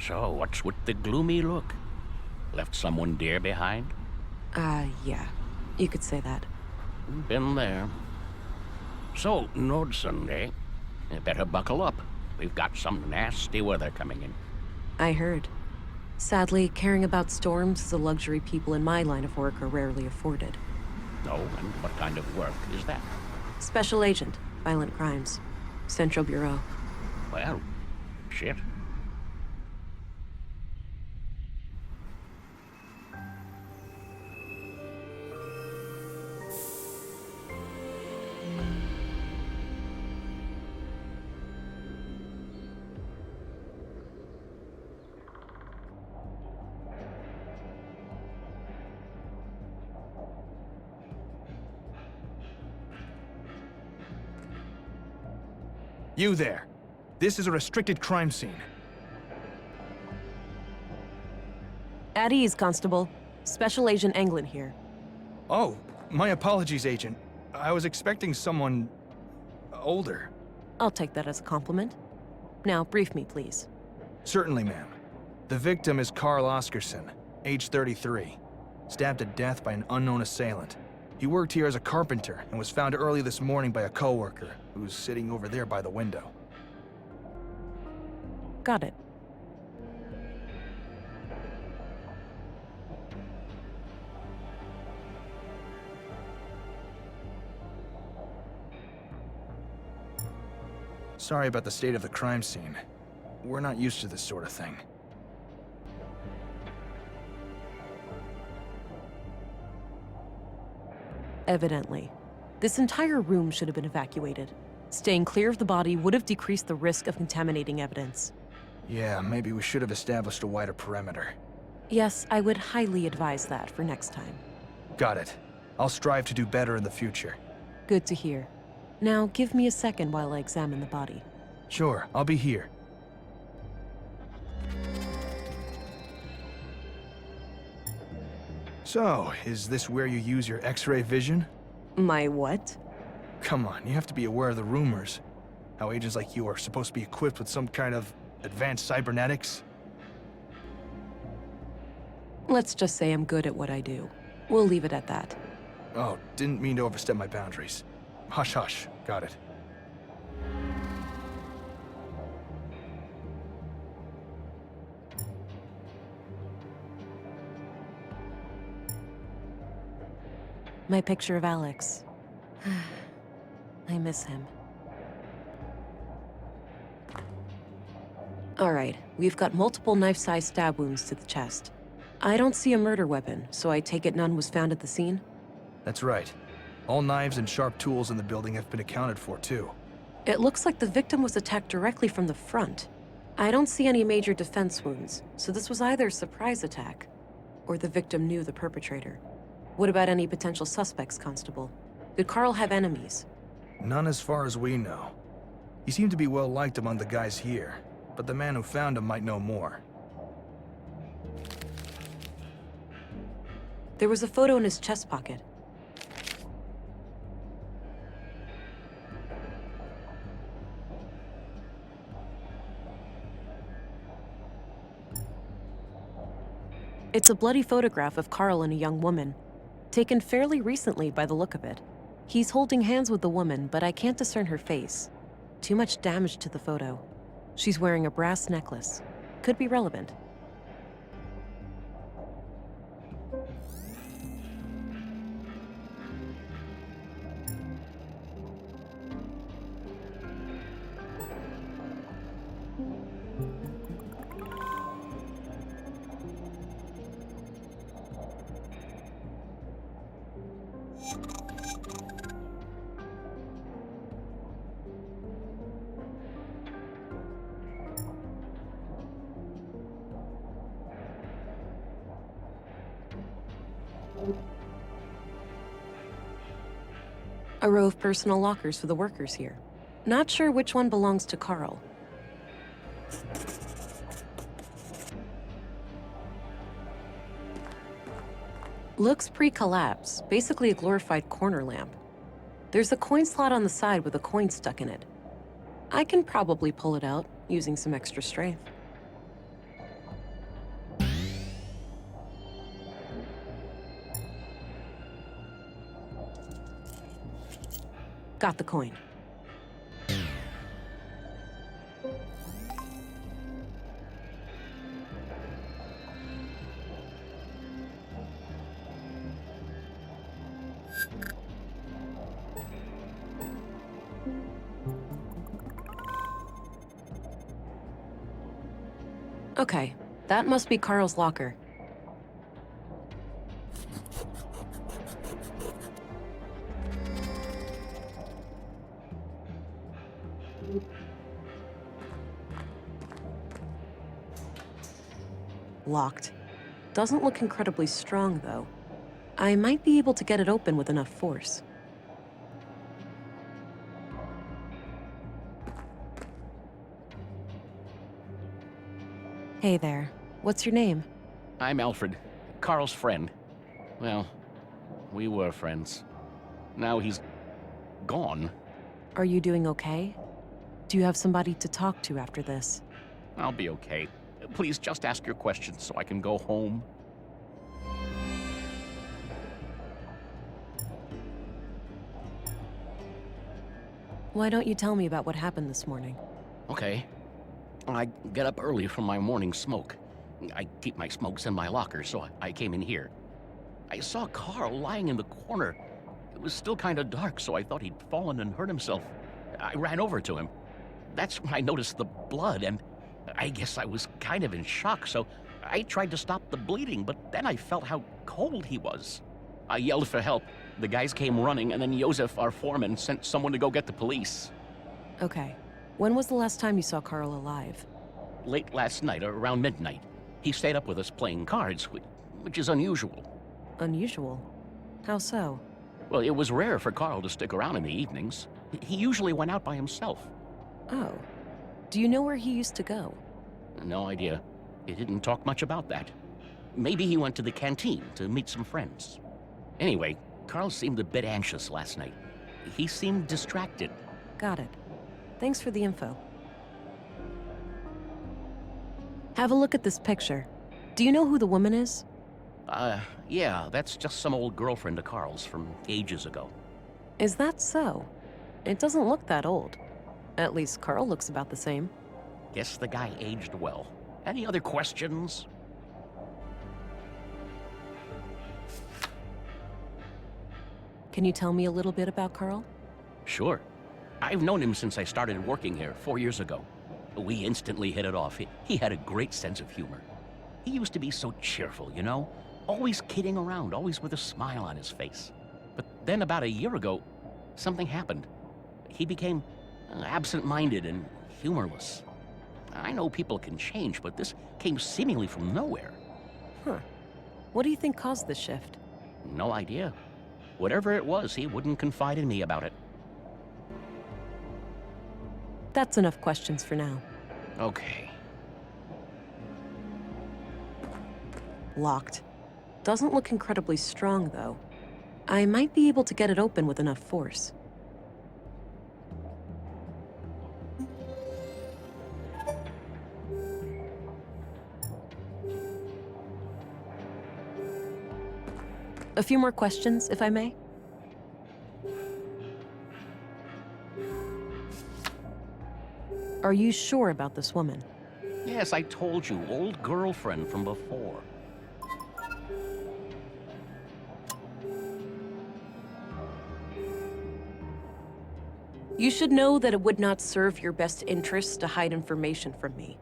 So, what's with the gloomy look? Left someone dear behind? Yeah. You could say that. Been there. So, Nordson, eh? You better buckle up. We've got some nasty weather coming in. I heard. Sadly, caring about storms is a luxury people in my line of work are rarely afforded. Oh, and what kind of work is that? Special Agent, Violent Crimes. Central Bureau. Well, shit. You there. This is a restricted crime scene. At ease, Constable. Special Agent Englund here. Oh, my apologies, Agent. I was expecting someone... older. I'll take that as a compliment. Now, brief me, please. Certainly, ma'am. The victim is Carl Oscarson, age 33. Stabbed to death by an unknown assailant. He worked here as a carpenter and was found early this morning by a coworker who's sitting over there by the window. Got it. Sorry about the state of the crime scene. We're not used to this sort of thing. Evidently. This entire room should have been evacuated. Staying clear of the body would have decreased the risk of contaminating evidence. Yeah, maybe we should have established a wider perimeter. Yes, I would highly advise that for next time. Got it. I'll strive to do better in the future. Good to hear. Now, give me a second while I examine the body. Sure, I'll be here. So, is this where you use your X-ray vision? My what? Come on, you have to be aware of the rumors. How agents like you are supposed to be equipped with some kind of advanced cybernetics? Let's just say I'm good at what I do. We'll leave it at that. Oh, didn't mean to overstep my boundaries. Hush, hush. Got it. My picture of Alex. I miss him. Alright, we've got multiple knife-sized stab wounds to the chest. I don't see a murder weapon, so I take it none was found at the scene? That's right. All knives and sharp tools in the building have been accounted for, too. It looks like the victim was attacked directly from the front. I don't see any major defense wounds, so this was either a surprise attack, or the victim knew the perpetrator. What about any potential suspects, Constable? Did Carl have enemies? None as far as we know. He seemed to be well liked among the guys here, but the man who found him might know more. There was a photo in his chest pocket. It's a bloody photograph of Carl and a young woman, taken fairly recently by the look of it. He's holding hands with the woman, but I can't discern her face. Too much damage to the photo. She's wearing a brass necklace. Could be relevant. A row of personal lockers for the workers here. Not sure which one belongs to Carl. Looks pre-collapse, basically a glorified corner lamp. There's a coin slot on the side with a coin stuck in it. I can probably pull it out, using some extra strength. Got the coin. Okay, that must be Carl's locker. Locked. Doesn't look incredibly strong, though. I might be able to get it open with enough force. Hey there. What's your name? I'm Alfred, Carl's friend. Well, we were friends. Now he's gone. Are you doing okay? Do you have somebody to talk to after this? I'll be okay. Please just ask your questions so I can go home. Why don't you tell me about what happened this morning? Okay. I get up early from my morning smoke. I keep my smokes in my locker, so I came in here. I saw Carl lying in the corner. It was still kind of dark, so I thought he'd fallen and hurt himself. I ran over to him. That's when I noticed the blood, and I guess I was kind of in shock, so I tried to stop the bleeding, but then I felt how cold he was. I yelled for help. The guys came running, and then Josef, our foreman, sent someone to go get the police. Okay. When was the last time you saw Carl alive? Late last night, around midnight. He stayed up with us playing cards, which is unusual. Unusual? How so? Well, it was rare for Carl to stick around in the evenings. He usually went out by himself. Oh. Do you know where he used to go? No idea. He didn't talk much about that. Maybe he went to the canteen to meet some friends. Anyway, Carl seemed a bit anxious last night. He seemed distracted. Got it. Thanks for the info. Have a look at this picture. Do you know who the woman is? Yeah, that's just some old girlfriend of Carl's from ages ago. Is that so? It doesn't look that old. At least Carl looks about the same. Guess the guy aged well. Any other questions? Can you tell me a little bit about Carl? Sure. I've known him since I started working here 4 years ago. We instantly hit it off. He had a great sense of humor. He used to be so cheerful, you know? Always kidding around, always with a smile on his face. But then about a year ago, something happened. He became absent-minded and humorless. I know people can change, but this came seemingly from nowhere. Huh. What do you think caused this shift? No idea. Whatever it was, he wouldn't confide in me about it. That's enough questions for now. Okay. Locked. Doesn't look incredibly strong, though. I might be able to get it open with enough force. A few more questions, if I may? Are you sure about this woman? Yes, I told you, old girlfriend from before. You should know that it would not serve your best interests to hide information from me.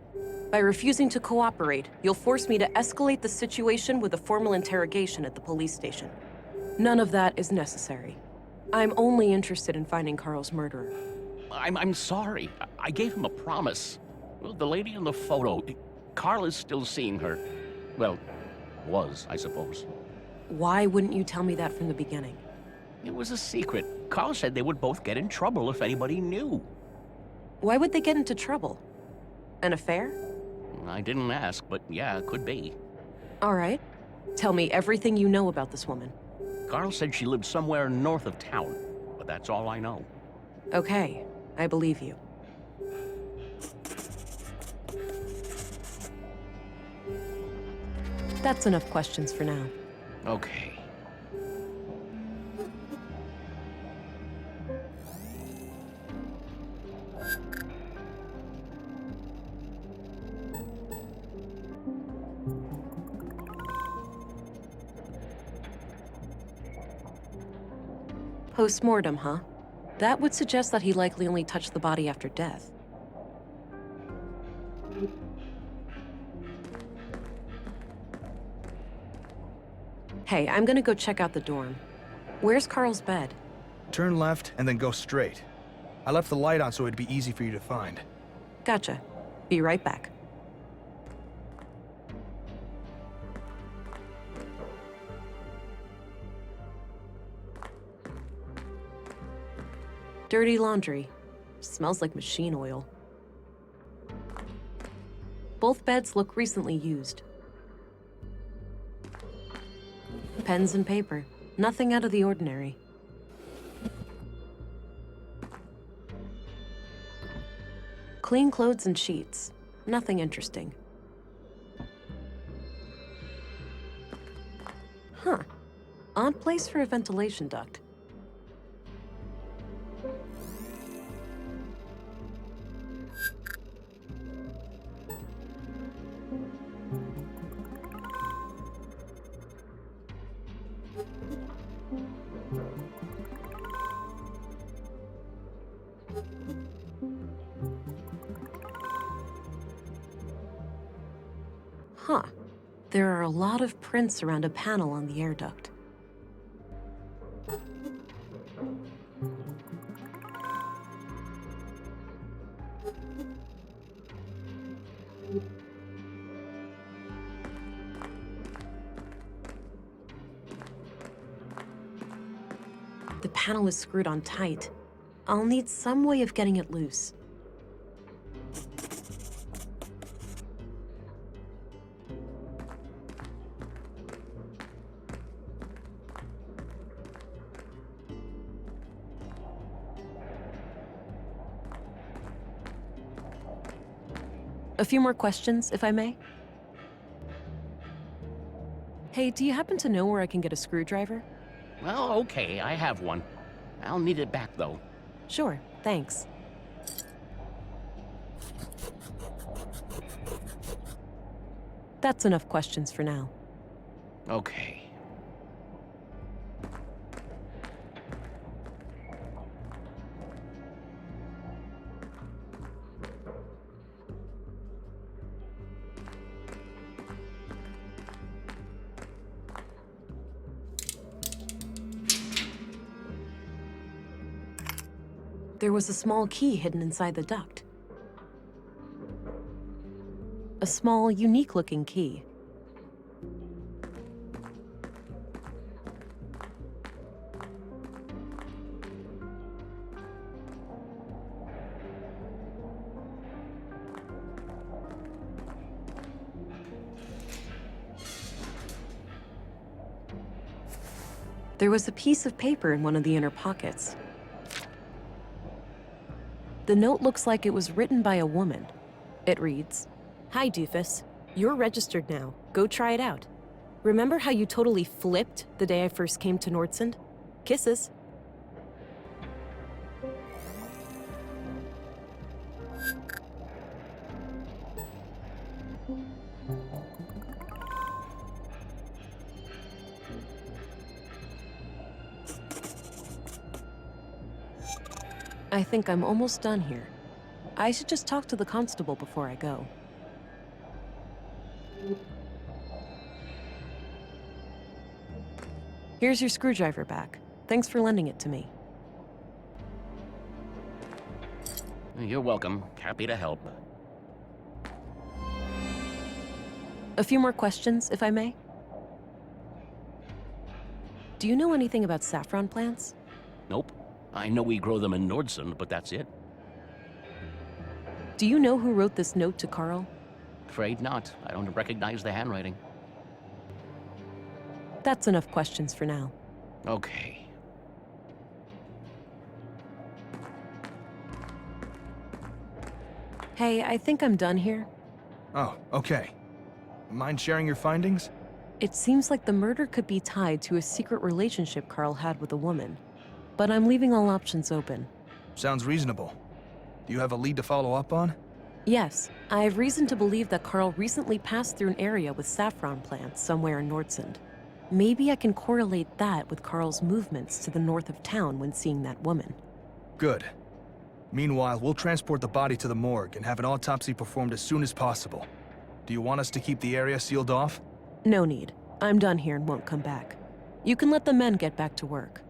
By refusing to cooperate, you'll force me to escalate the situation with a formal interrogation at the police station. None of that is necessary. I'm only interested in finding Carl's murderer. I'm sorry. I gave him a promise. Well, the lady in the photo, Carl is still seeing her. Well, was, I suppose. Why wouldn't you tell me that from the beginning? It was a secret. Carl said they would both get in trouble if anybody knew. Why would they get into trouble? An affair? I didn't ask, but yeah, it could be. All right. Tell me everything you know about this woman. Carl said she lived somewhere north of town, but that's all I know. Okay, I believe you. That's enough questions for now. Okay. Post-mortem, huh? That would suggest that he likely only touched the body after death. Hey, I'm gonna go check out the dorm. Where's Carl's bed? Turn left and then go straight. I left the light on so it'd be easy for you to find. Gotcha. Be right back. Dirty laundry. Smells like machine oil. Both beds look recently used. Pens and paper. Nothing out of the ordinary. Clean clothes and sheets. Nothing interesting. Huh. Odd place for a ventilation duct. Huh. There are a lot of prints around a panel on the air duct. The panel is screwed on tight. I'll need some way of getting it loose. A few more questions, if I may? Hey, do you happen to know where I can get a screwdriver? Well, okay, I have one. I'll need it back, though. Sure, thanks. That's enough questions for now. Okay. There was a small key hidden inside the duct. A small, unique-looking key. There was a piece of paper in one of the inner pockets. The note looks like it was written by a woman. It reads, Hi, Doofus. You're registered now. Go try it out. Remember how you totally flipped the day I first came to Nordsund? Kisses. I think I'm almost done here. I should just talk to the constable before I go. Here's your screwdriver back. Thanks for lending it to me. You're welcome. Happy to help. A few more questions, if I may? Do you know anything about saffron plants? Nope. I know we grow them in Nordsund, but that's it. Do you know who wrote this note to Carl? Afraid not. I don't recognize the handwriting. That's enough questions for now. Okay. Hey, I think I'm done here. Oh, okay. Mind sharing your findings? It seems like the murder could be tied to a secret relationship Carl had with a woman. But I'm leaving all options open. Sounds reasonable. Do you have a lead to follow up on? Yes, I have reason to believe that Carl recently passed through an area with saffron plants somewhere in Nordsund. Maybe I can correlate that with Carl's movements to the north of town when seeing that woman. Good. Meanwhile, we'll transport the body to the morgue and have an autopsy performed as soon as possible. Do you want us to keep the area sealed off? No need. I'm done here and won't come back. You can let the men get back to work.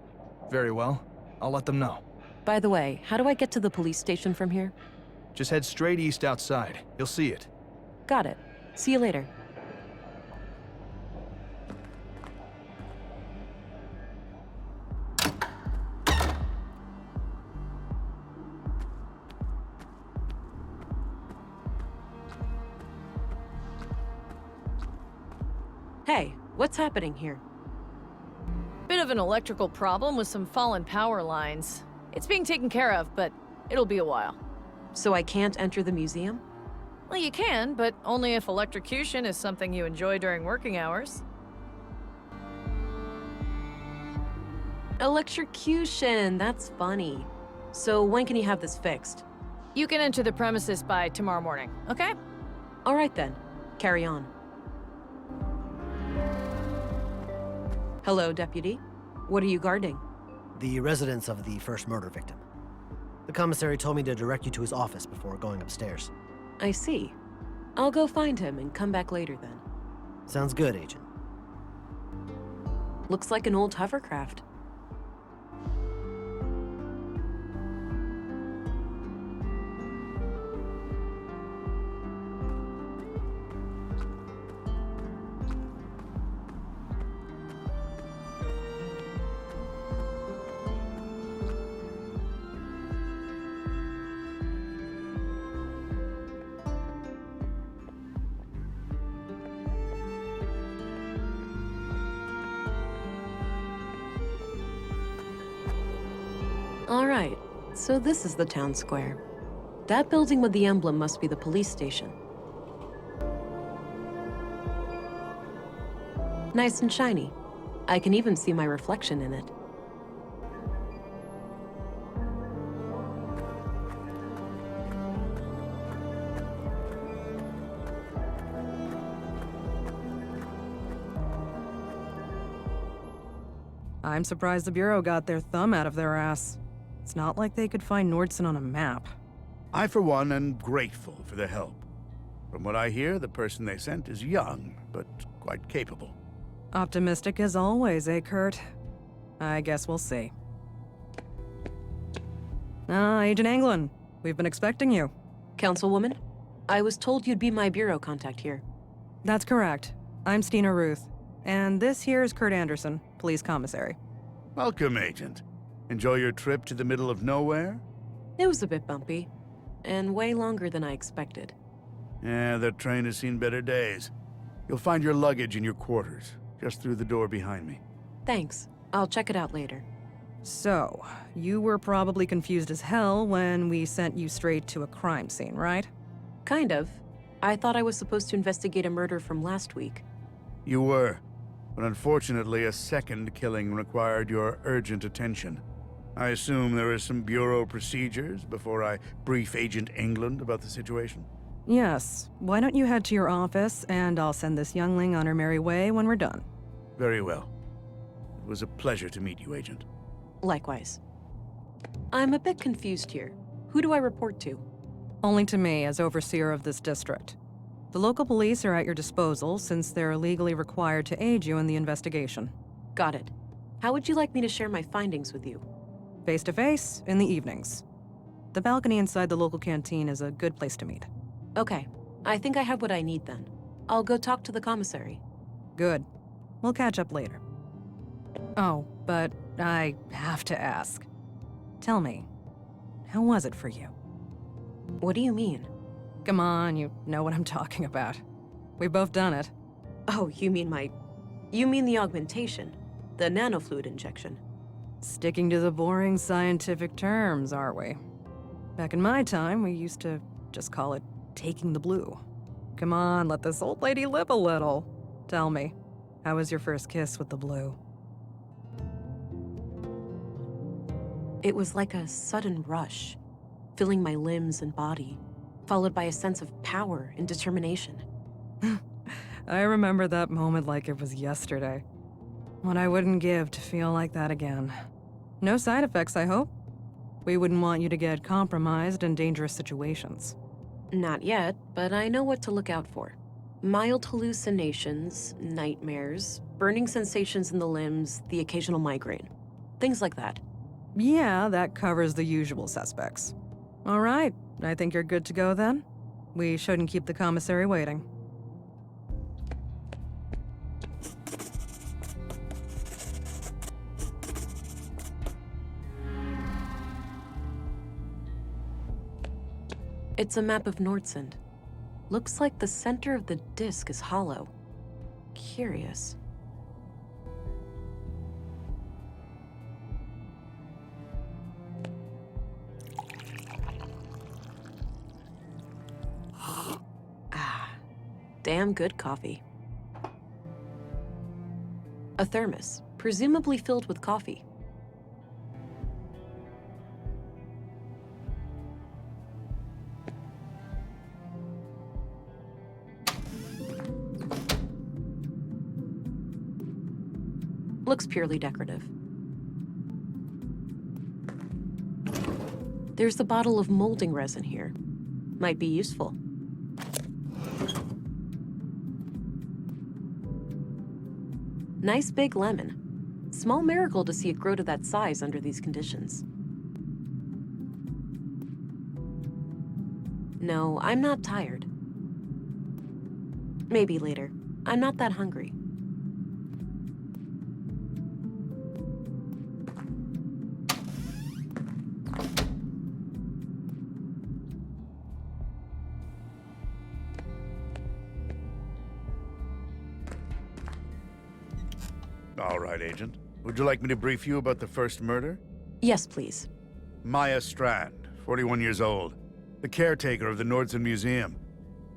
Very well. I'll let them know. By the way, how do I get to the police station from here? Just head straight east outside. You'll see it. Got it. See you later. Hey, what's happening here? Bit of an electrical problem with some fallen power lines. It's being taken care of, but it'll be a while. So I can't enter the museum? Well, you can, but only if electrocution is something you enjoy during working hours. Electrocution, that's funny. So when can you have this fixed? You can enter the premises by tomorrow morning, okay? All right then, carry on. Hello, Deputy. What are you guarding? The residence of the first murder victim. The commissary told me to direct you to his office before going upstairs. I see. I'll go find him and come back later then. Sounds good, Agent. Looks like an old hovercraft. All right, so this is the town square. That building with the emblem must be the police station. Nice and shiny. I can even see my reflection in it. I'm surprised the Bureau got their thumb out of their ass. It's not like they could find Nordson on a map. I, for one, am grateful for their help. From what I hear, the person they sent is young, but quite capable. Optimistic as always, eh, Kurt? I guess we'll see. Agent Anglin, we've been expecting you. Councilwoman, I was told you'd be my bureau contact here. That's correct. I'm Stina Ruth, and this here is Kurt Anderson, police commissary. Welcome, Agent. Enjoy your trip to the middle of nowhere? It was a bit bumpy, and way longer than I expected. Yeah, that train has seen better days. You'll find your luggage in your quarters, just through the door behind me. Thanks. I'll check it out later. So, you were probably confused as hell when we sent you straight to a crime scene, right? Kind of. I thought I was supposed to investigate a murder from last week. You were, but unfortunately a second killing required your urgent attention. I assume there are some Bureau procedures before I brief Agent England about the situation? Yes. Why don't you head to your office, and I'll send this youngling on her merry way when we're done. Very well. It was a pleasure to meet you, Agent. Likewise. I'm a bit confused here. Who do I report to? Only to me, as overseer of this district. The local police are at your disposal, since they're legally required to aid you in the investigation. Got it. How would you like me to share my findings with you? Face-to-face, in the evenings. The balcony inside the local canteen is a good place to meet. Okay. I think I have what I need then. I'll go talk to the commissary. Good. We'll catch up later. Oh, but I have to ask. Tell me, how was it for you? What do you mean? Come on, you know what I'm talking about. We've both done it. Oh, you mean the augmentation. The nanofluid injection. Sticking to the boring scientific terms, aren't we? Back in my time, we used to just call it taking the blue. Come on, let this old lady live a little. Tell me, how was your first kiss with the blue? It was like a sudden rush, filling my limbs and body, followed by a sense of power and determination. I remember that moment like it was yesterday. What I wouldn't give to feel like that again. No side effects, I hope? We wouldn't want you to get compromised in dangerous situations. Not yet, but I know what to look out for. Mild hallucinations, nightmares, burning sensations in the limbs, the occasional migraine. Things like that. Yeah, that covers the usual suspects. All right, I think you're good to go then. We shouldn't keep the commissary waiting. It's a map of Nordsund. Looks like the center of the disk is hollow. Curious. Ah, damn good coffee. A thermos, presumably filled with coffee. Looks purely decorative. There's a bottle of molding resin here. Might be useful. Nice big lemon. Small miracle to see it grow to that size under these conditions. No, I'm not tired. Maybe later. I'm not that hungry. All right, Agent. Would you like me to brief you about the first murder? Yes, please. Maya Strand, 41 years old, the caretaker of the Nordsund Museum.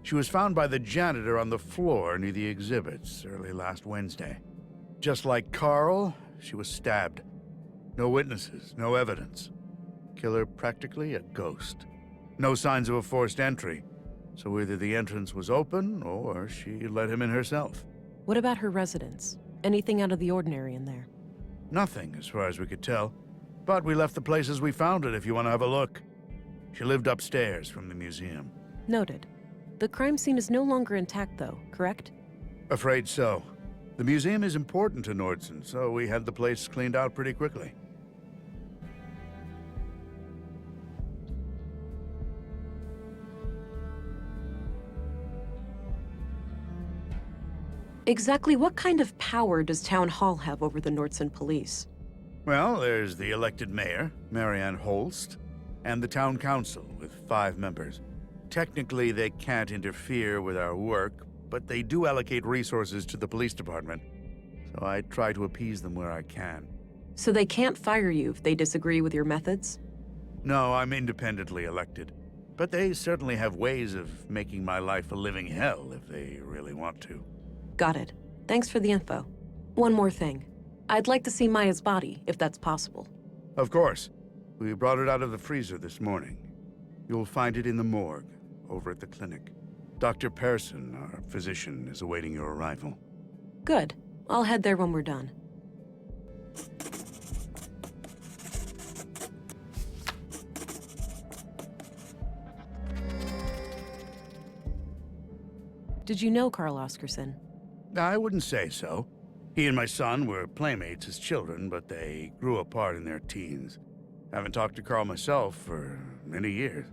She was found by the janitor on the floor near the exhibits early last Wednesday. Just like Carl, she was stabbed. No witnesses, no evidence. Killer practically a ghost. No signs of a forced entry, so either the entrance was open or she let him in herself. What about her residence? Anything out of the ordinary in there? Nothing, as far as we could tell. But we left the place as we found it if you want to have a look. She lived upstairs from the museum. Noted. The crime scene is no longer intact, though, correct? Afraid so. The museum is important to Nordsund, so we had the place cleaned out pretty quickly. Exactly what kind of power does Town Hall have over the Nordsund police? Well, there's the elected mayor, Marianne Holst, and the town council with 5 members. Technically, they can't interfere with our work, but they do allocate resources to the police department, so I try to appease them where I can. So they can't fire you if they disagree with your methods? No, I'm independently elected, but they certainly have ways of making my life a living hell if they really want to. Got it. Thanks for the info. One more thing. I'd like to see Maya's body, if that's possible. Of course. We brought it out of the freezer this morning. You'll find it in the morgue, over at the clinic. Dr. Persson, our physician, is awaiting your arrival. Good. I'll head there when we're done. Did you know Carl Oscarson? I wouldn't say so. He and my son were playmates as children, but they grew apart in their teens. Haven't talked to Carl myself for many years.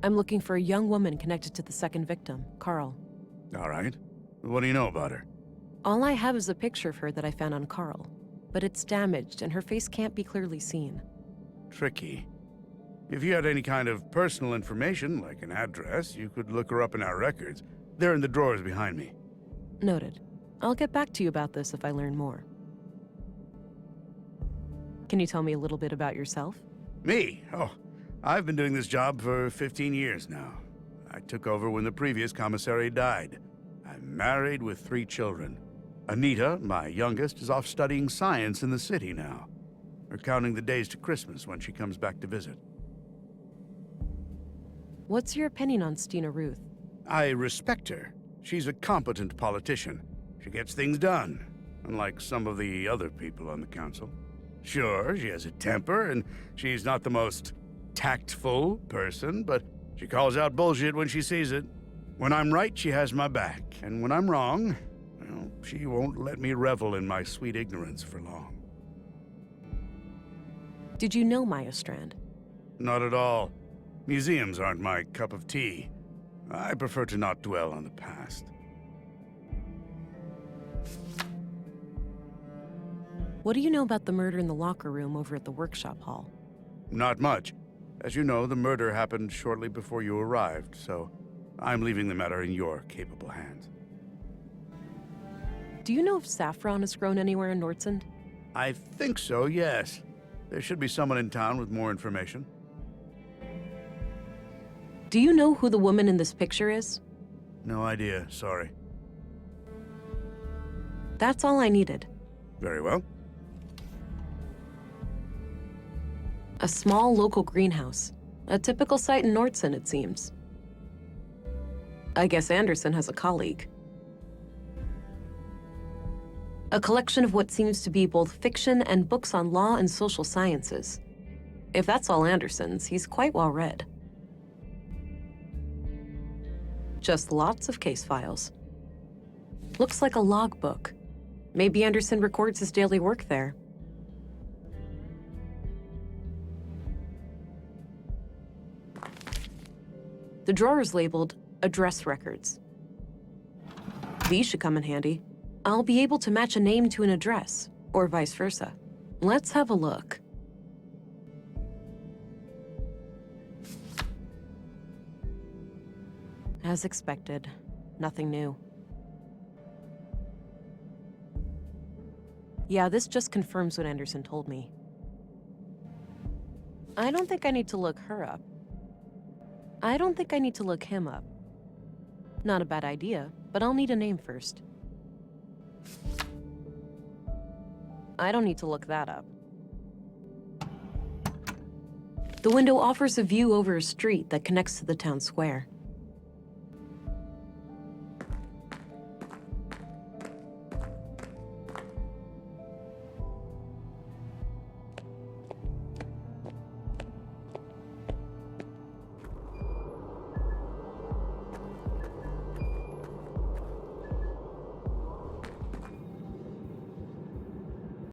I'm looking for a young woman connected to the second victim, Carl. All right. What do you know about her? All I have is a picture of her that I found on Carl, but it's damaged and her face can't be clearly seen. Tricky. If you had any kind of personal information, like an address, you could look her up in our records. They're in the drawers behind me. Noted. I'll get back to you about this if I learn more. Can you tell me a little bit about yourself? Me? Oh, I've been doing this job for 15 years now. I took over when the previous commissary died. I'm married with 3 children. Anita, my youngest, is off studying science in the city now. We're counting the days to Christmas when she comes back to visit. What's your opinion on Stina Ruth? I respect her. She's a competent politician. She gets things done, unlike some of the other people on the council. Sure, she has a temper, and she's not the most tactful person, but she calls out bullshit when she sees it. When I'm right, she has my back, and when I'm wrong, well, she won't let me revel in my sweet ignorance for long. Did you know Maya Strand? Not at all. Museums aren't my cup of tea. I prefer to not dwell on the past. What do you know about the murder in the locker room over at the workshop hall? Not much. As you know, the murder happened shortly before you arrived, so I'm leaving the matter in your capable hands. Do you know if saffron has grown anywhere in Nordsund? I think so, yes. There should be someone in town with more information. Do you know who the woman in this picture is? No idea, sorry. That's all I needed. Very well. A small local greenhouse. A typical site in Nordsund, it seems. I guess Anderson has a colleague. A collection of what seems to be both fiction and books on law and social sciences. If that's all Anderson's, he's quite well read. Just lots of case files. Looks like a logbook. Maybe Anderson records his daily work there. The drawer is labeled Address Records. These should come in handy. I'll be able to match a name to an address, or vice versa. Let's have a look. As expected, nothing new. Yeah, this just confirms what Anderson told me. I don't think I need to look her up. I don't think I need to look him up. Not a bad idea, but I'll need a name first. I don't need to look that up. The window offers a view over a street that connects to the town square.